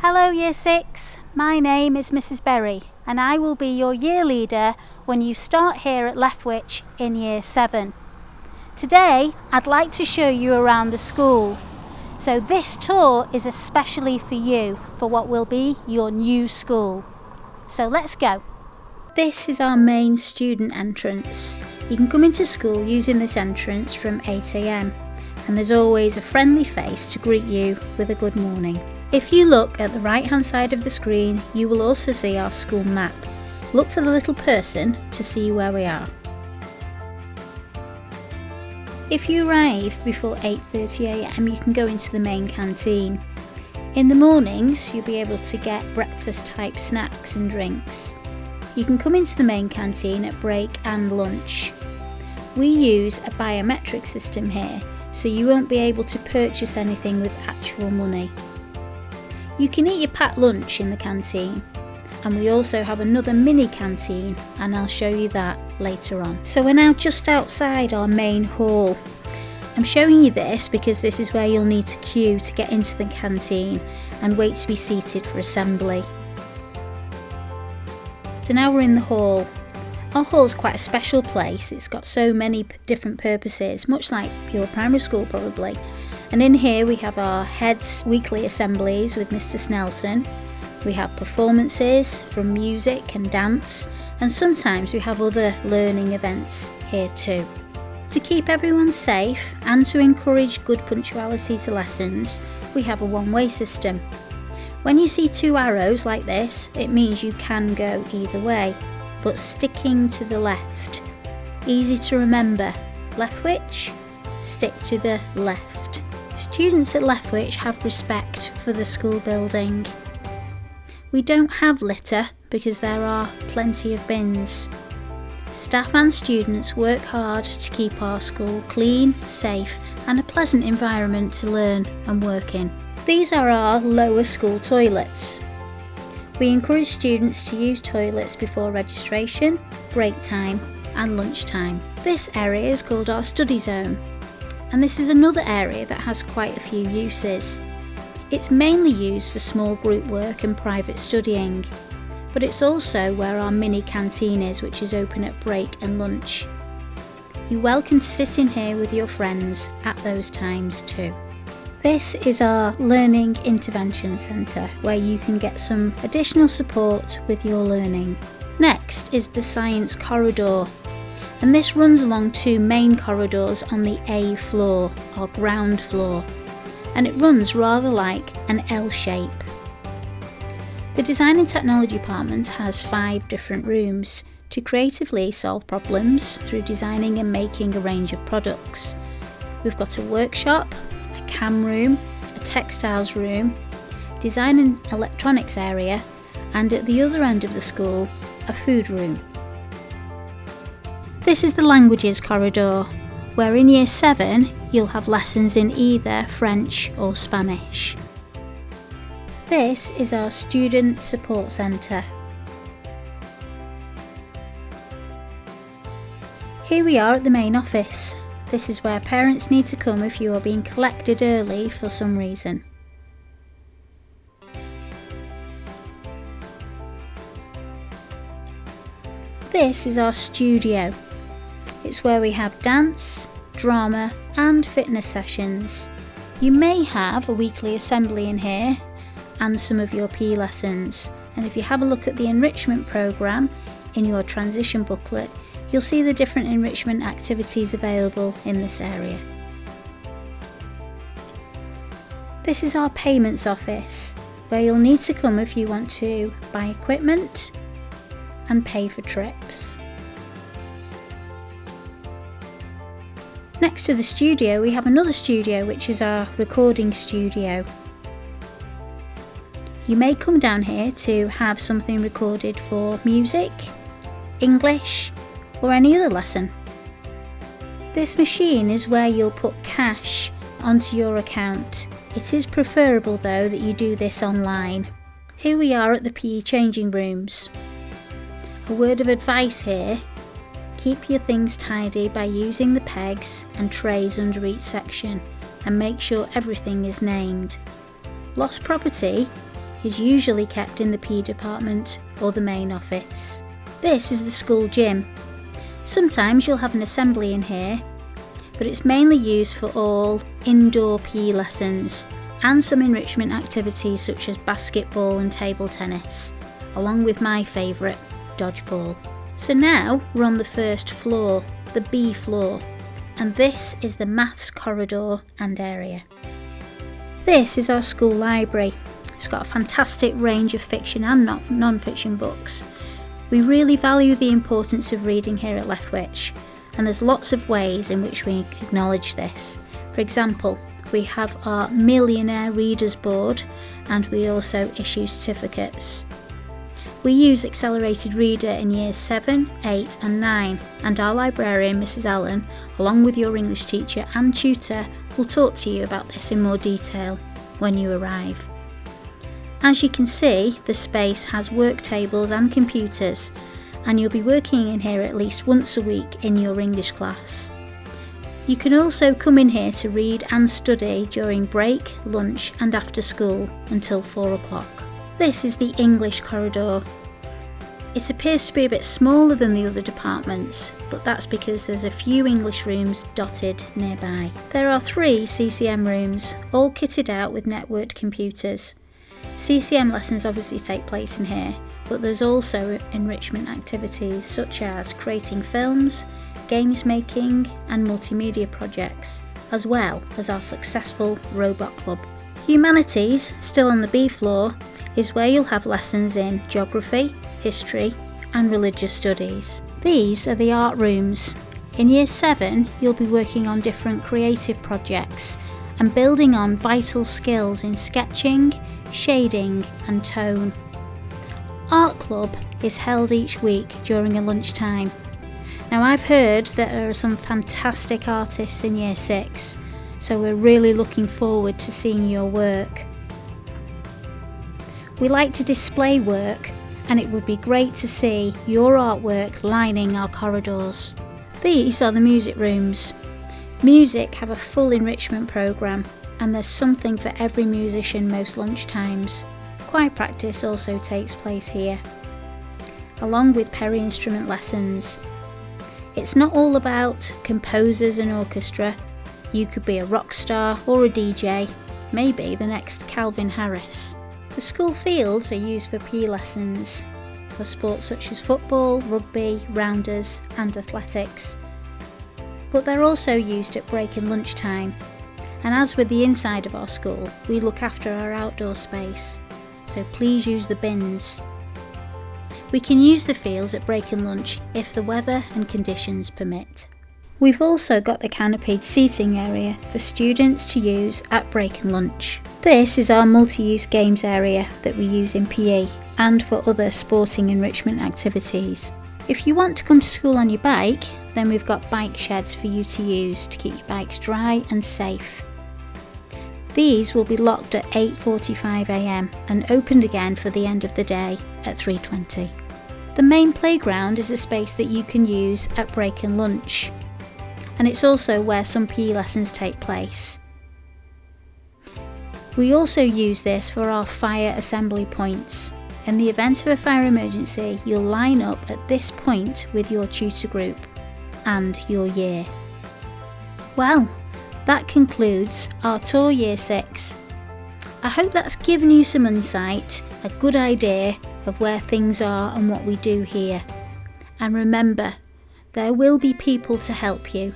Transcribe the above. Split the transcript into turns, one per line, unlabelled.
Hello Year 6, my name is Mrs Berry and I will be your year leader when you start here at Lethwich in Year 7. Today I'd like to show you around the school. So this tour is especially for you for what will be your new school. So let's go. This is our main student entrance. You can come into school using this entrance from 8 AM and there's always a friendly face to greet you with a good morning. If you look at the right hand side of the screen, you will also see our school map. Look for the little person to see where we are. If you arrive before 8:30 AM, you can go into the main canteen. In the mornings, you'll be able to get breakfast type snacks and drinks. You can come into the main canteen at break and lunch. We use a biometric system here, so you won't be able to purchase anything with actual money. You can eat your packed lunch in the canteen, and we also have another mini canteen, and I'll show you that later on. So we're now just outside our main hall. I'm showing you this because this is where you'll need to queue to get into the canteen and wait to be seated for assembly. So now we're in the hall. Our hall's quite a special place. It's got so many different purposes, much like your primary school probably. And in here we have our heads weekly assemblies with Mr Snelson. We have performances from music and dance, and sometimes we have other learning events here too. To keep everyone safe and to encourage good punctuality to lessons, we have a one-way system. When you see two arrows like this, it means you can go either way, but sticking to the left. Easy to remember. Lethwich, stick to the left. Students at Lethwich have respect for the school building. We don't have litter because there are plenty of bins. Staff and students work hard to keep our school clean, safe and a pleasant environment to learn and work in. These are our lower school toilets. We encourage students to use toilets before registration, break time and lunchtime. This area is called our study zone. And this is another area that has quite a few uses. It's mainly used for small group work and private studying, but it's also where our mini canteen is, which is open at break and lunch. You're welcome to sit in here with your friends at those times too. This is our Learning Intervention Centre, where you can get some additional support with your learning. Next is the Science Corridor. And this runs along two main corridors on the A floor, or ground floor, and it runs rather like an L shape. The Design and Technology Department has 5 different rooms to creatively solve problems through designing and making a range of products. We've got a workshop, a CAM room, a textiles room, design and electronics area, and at the other end of the school, a food room. This is the Languages Corridor, where in Year 7 you'll have lessons in either French or Spanish. This is our Student Support Centre. Here we are at the main office. This is where parents need to come if you are being collected early for some reason. This is our studio. It's where we have dance, drama and fitness sessions. You may have a weekly assembly in here and some of your PE lessons, and if you have a look at the enrichment programme in your transition booklet, you'll see the different enrichment activities available in this area. This is our payments office, where you'll need to come if you want to buy equipment and pay for trips. Next to the studio we have another studio, which is our recording studio. You may come down here to have something recorded for music, English or any other lesson. This machine is where you'll put cash onto your account. It is preferable though that you do this online. Here we are at the PE changing rooms. A word of advice here: keep your things tidy by using the pegs and trays under each section and make sure everything is named. Lost property is usually kept in the PE department or the main office. This is the school gym. Sometimes you'll have an assembly in here, but it's mainly used for all indoor PE lessons and some enrichment activities such as basketball and table tennis, along with my favourite, dodgeball. So now we're on the first floor, the B floor, and this is the maths corridor and area. This is our school library. It's got a fantastic range of fiction and non-fiction books. We really value the importance of reading here at Lethwich, and there's lots of ways in which we acknowledge this. For example, we have our Millionaire Readers Board, and we also issue certificates. We use Accelerated Reader in years 7, 8 and 9, and our librarian, Mrs Allen, along with your English teacher and tutor, will talk to you about this in more detail when you arrive. As you can see, the space has work tables and computers, and you'll be working in here at least once a week in your English class. You can also come in here to read and study during break, lunch and after school until 4 o'clock. This is the English corridor. It appears to be a bit smaller than the other departments, but that's because there's a few English rooms dotted nearby. There are 3 CCM rooms, all kitted out with networked computers. CCM lessons obviously take place in here, but there's also enrichment activities such as creating films, games making and multimedia projects, as well as our successful robot club. Humanities, still on the B floor, is where you'll have lessons in geography, history and religious studies. These are the art rooms. In year 7 you'll be working on different creative projects and building on vital skills in sketching, shading and tone. Art club is held each week during a lunchtime. Now I've heard that there are some fantastic artists in year 6, so we're really looking forward to seeing your work. We like to display work, and it would be great to see your artwork lining our corridors. These are the music rooms. Music have a full enrichment programme, and there's something for every musician most lunchtimes. Choir practice also takes place here, along with peri-instrument lessons. It's not all about composers and orchestra. You could be a rock star or a DJ, maybe the next Calvin Harris. The school fields are used for PE lessons, for sports such as football, rugby, rounders and athletics. But they're also used at break and lunchtime. And as with the inside of our school, we look after our outdoor space, so please use the bins. We can use the fields at break and lunch if the weather and conditions permit. We've also got the canopied seating area for students to use at break and lunch. This is our multi-use games area that we use in PE and for other sporting enrichment activities. If you want to come to school on your bike, then we've got bike sheds for you to use to keep your bikes dry and safe. These will be locked at 8:45 AM and opened again for the end of the day at 3:20. The main playground is a space that you can use at break and lunch, and it's also where some PE lessons take place. We also use this for our fire assembly points. In the event of a fire emergency, you'll line up at this point with your tutor group and your year. Well, that concludes our tour year 6. I hope that's given you some insight, a good idea of where things are and what we do here. And remember, there will be people to help you